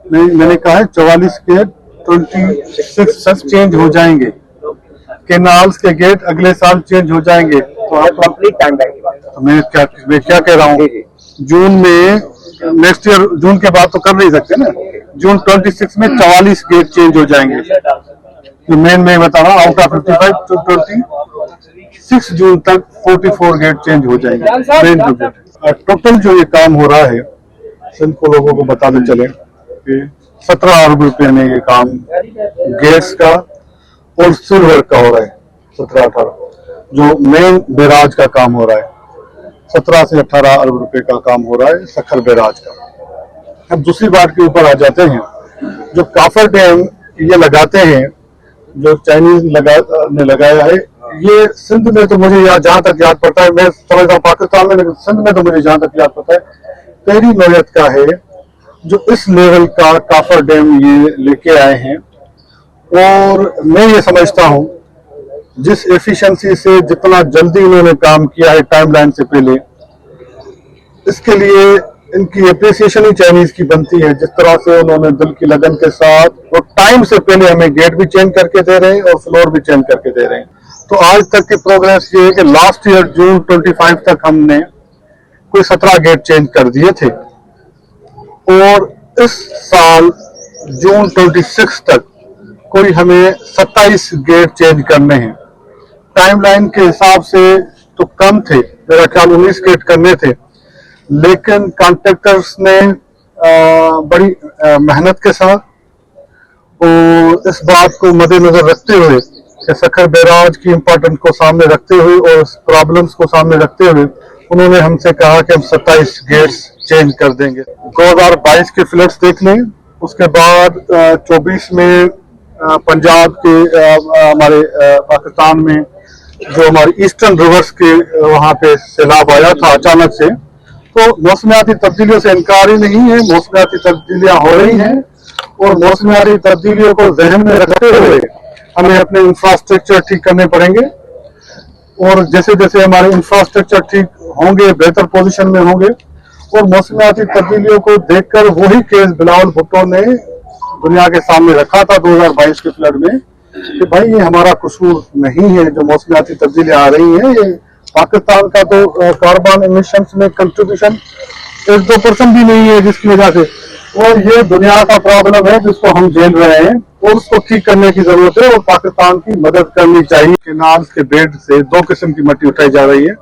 नहीं, मैंने कहा है 44 गेट 26 तक चेंज हो जाएंगे। केनाल्स के गेट अगले साल चेंज हो जाएंगे। तो आप कंप्लीट टाइमलाइन की बात तो मैं क्या कह रहा हूँ, जून में नेक्स्ट ईयर, जून के बाद तो कर नहीं सकते ना। जून 26 में 44 गेट चेंज हो जाएंगे। जो मेन मैं बता रहा हूँ, आउट ऑफ 55 टू 26 जून तक 44 गेट चेंज हो जाएंगे मेन जो गेट। टोटल जो ये काम हो रहा है, सिंध को लोगों को बताते चले कि 17 अरब रुपए में ये काम गैस का और सिल्वर का हो रहा है। 17-18 जो मेन बैराज का काम हो रहा है, 17 से 18 अरब रुपए का काम हो रहा है सखर बैराज का। अब दूसरी बात के ऊपर आ जाते हैं, जो काफर डैम ये लगाते हैं, जो चाइनीज ने लगाया है, ये सिंध में तो मुझे जहां तक याद पड़ता है, मैं समझता हूँ पाकिस्तान में, लेकिन सिंध में तो मुझे जहां तक याद पड़ता है पहली नौयत का है जो इस लेवल का काफर डैम ये लेके आए हैं। और मैं ये समझता हूँ जिस एफिशिएंसी से जितना जल्दी इन्होंने काम किया है टाइमलाइन से पहले, इसके लिए इनकी अप्रिसिएशन ही चाइनीज की बनती है। जिस तरह से उन्होंने दिल की लगन के साथ और टाइम से पहले हमें गेट भी चेंज करके दे रहे हैं और फ्लोर भी चेंज करके दे रहे हैं। तो आज तक की प्रोग्रेस ये है कि लास्ट ईयर जून 25 तक हमने कोई 17 गेट चेंज कर दिए थे और इस साल जून 26 तक कोई हमें 27 गेट चेंज करने हैं। टाइमलाइन के हिसाब से तो कम थे, मेरा ख्याल 19 गेट करने थे, लेकिन कॉन्ट्रैक्टर्स ने बड़ी मेहनत के साथ और इस बात को मद्देनजर रखते हुए कि सखर बैराज की इम्पोर्टेंस को सामने रखते हुए और प्रॉब्लम्स को सामने रखते हुए उन्होंने हमसे कहा कि हम 27 गेट्स चेंज कर देंगे। 2022 के फ्लड्स देख लें, उसके बाद 24 में पंजाब के हमारे पाकिस्तान में जो हमारे ईस्टर्न रिवर्स के वहां पे सैलाब आया था अचानक से। तो मौसमियाती तब्दीलियों से इनकार ही नहीं है, मौसमियाती तब्दीलियां हो रही हैं और मौसमियाती तब्दीलियों को जहन में रखते हुए हमें अपने इंफ्रास्ट्रक्चर ठीक करने पड़ेंगे। और जैसे जैसे हमारे इंफ्रास्ट्रक्चर ठीक होंगे, बेहतर पोजीशन में होंगे, और मौसमियाती तब्दीलियों को देखकर वही केस बिलावल भुट्टो ने दुनिया के सामने रखा था 2022 के फ्लड में कि भाई ये हमारा कसूर नहीं है जो मौसमियाती तब्दीलियां आ रही हैं, ये पाकिस्तान का तो कार्बन एमिशंस में कंट्रीब्यूशन 1-2% भी नहीं है, जिसकी वजह से, और ये दुनिया का प्रॉब्लम है जिसको हम झेल रहे हैं और उसको ठीक करने की जरूरत है और पाकिस्तान की मदद करनी चाहिए। केनाल्स के बेड से 2 किस्म की मिट्टी उठाई जा रही है।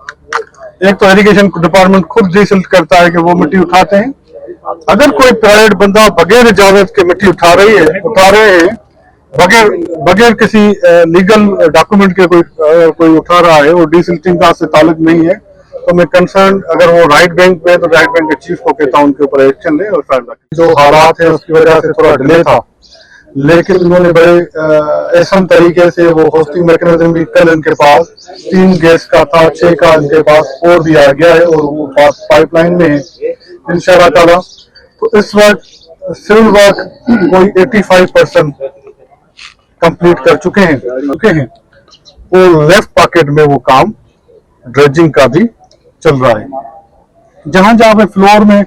एक तो इरिगेशन डिपार्टमेंट खुद डिसल्ट करता है कि वो मिट्टी उठाते हैं। अगर कोई प्राइवेट बंदा बगैर इजाजत के मिट्टी उठा रहे हैं बगैर किसी लीगल डॉक्यूमेंट के कोई उठा रहा है और डिसल्टिंग का से ताल्लुक नहीं है, तो मैं कंसर्न, अगर वो राइट बैंक में, तो राइट बैंक के चीफ को कहता हूं उनके ऊपर एक्शन ले। और जो हालात है उसकी वजह से थोड़ा डिले था, लेकिन उन्होंने बड़े एहसन तरीके से वो होस्टिंग मैकेनिज्म भी कल इनके पास 3 गैस का था, 6 का इनके पास 4 भी आ गया है और वो पाइपलाइन में है इंशाल्लाह ताला। तो इस वक्त सिविल वर्क कोई 85% कंप्लीट कर चुके हैं और लेफ्ट पॉकेट में वो काम ड्रेजिंग का भी चल रहा है। जहां जहां पे फ्लोर में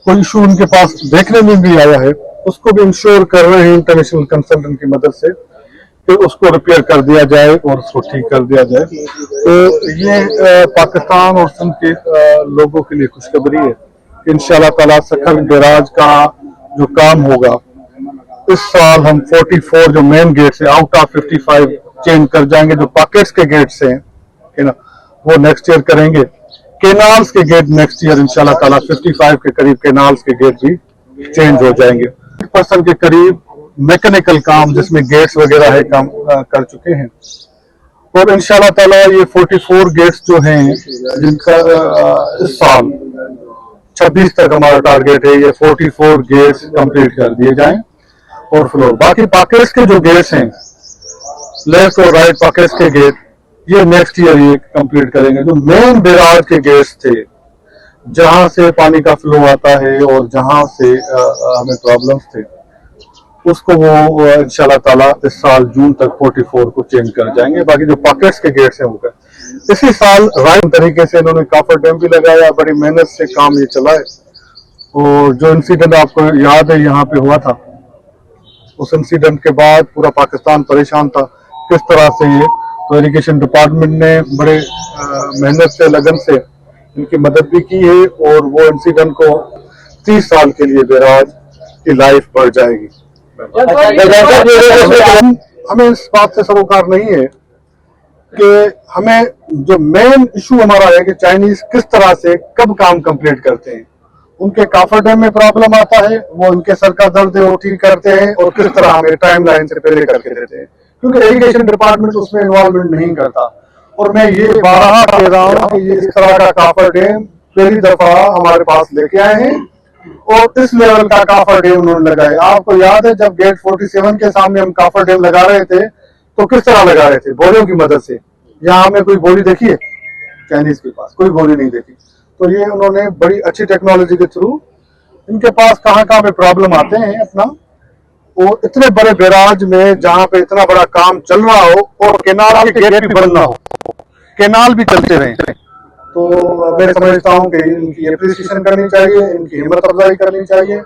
कोई इशू उनके पास देखने में भी आया है, उसको भी इंश्योर कर रहे हैं इंटरनेशनल कंसल्टेंट की मदद से कि उसको रिपेयर कर दिया जाए और उसको ठीक कर दिया जाए। तो ये पाकिस्तान और सिंध के लोगों के लिए खुशखबरी है कि इंशाल्लाह ताला सखर बैराज का जो काम होगा, इस साल हम 44 जो मेन गेट्स है आउट ऑफ 55 चेंज कर जाएंगे। जो पॉकेट्स के गेट्स हैं ना, वो नेक्स्ट ईयर करेंगे। केनाल्स के गेट नेक्स्ट ईयर इंशाल्लाह ताला 55 के करीब केनाल्स के गेट भी चेंज हो जाएंगे। 1% के करीब मैकेनिकल काम जिसमें गेट्स वगैरह है काम कर चुके हैं और इंशाल्लाह ताला ये 44 गेट्स जो हैं जिनका इस साल 26 तक हमारा टारगेट है, ये 44 गेट्स कंप्लीट कर दिए जाएं और फ्लोर। बाकी पॉकेट्स के जो गेट्स हैं, लेफ्ट और राइट पॉकेट्स के गेट, ये नेक्स्ट ईयर ये कंप्लीट करेंगे। जो मेन बैराज के गेट्स थे, जहां से पानी का फ्लो आता है और जहां से हमें प्रॉब्लम्स थे, उसको वो इंशाल्लाह ताला इस साल जून तक 44 को चेंज कर जाएंगे। बाकी जो पॉकेट्स के गेट्स हैं वो इसी साल राइट तरीके से इन्होंने काफर डैम भी लगाया, बड़ी मेहनत से काम ये चला है और जो इंसिडेंट आपको याद है यहाँ पे हुआ था, उस इंसिडेंट के बाद पूरा पाकिस्तान परेशान था किस तरह से ये, तो इरिगेशन डिपार्टमेंट ने बड़े मेहनत से लगन से इनकी मदद भी की है और वो इंसिडेंट को 30 साल के लिए बैराज की लाइफ बढ़ जाएगी। हमें इस बात से सरोकार नहीं है कि हमें जो मेन इशू हमारा है कि चाइनीज किस तरह से कब काम कंप्लीट करते हैं, उनके काफर डैम में प्रॉब्लम आता है, वो उनके सर का दर्द है वो ठीक करते हैं और किस तरह हमें टाइम लाइन से पहले करके देते हैं, क्योंकि इरिगेशन डिपार्टमेंट उसमें इन्वॉल्वमेंट नहीं करता। और मैं ये बारहा कह रहा हूँ कि ये इस तरह का काफर डैम पहली दफा हमारे पास लेके आए हैं और इस लेवल का काफर डैम उन्होंने लगाया। आपको याद है जब गेट 47 के सामने हम काफर डैम लगा रहे थे तो किस तरह लगा रहे थे, बोलियों की मदद से। यहाँ हमें कोई बोली देखी है? चाइनीज के पास कोई बोली नहीं देखी। तो ये उन्होंने बड़ी अच्छी टेक्नोलॉजी के थ्रू, इनके पास कहाँ कहाँ पे प्रॉब्लम आते हैं अपना, और इतने बड़े बैराज में जहाँ पे इतना बड़ा काम चल रहा हो और केनाल के गेट भी बंद ना हो, केनाल भी चलते रहे, तो मैं समझता हूँ कि इनकी एप्रिसिएशन करनी चाहिए, इनकी हिम्मत अफजाई करनी चाहिए।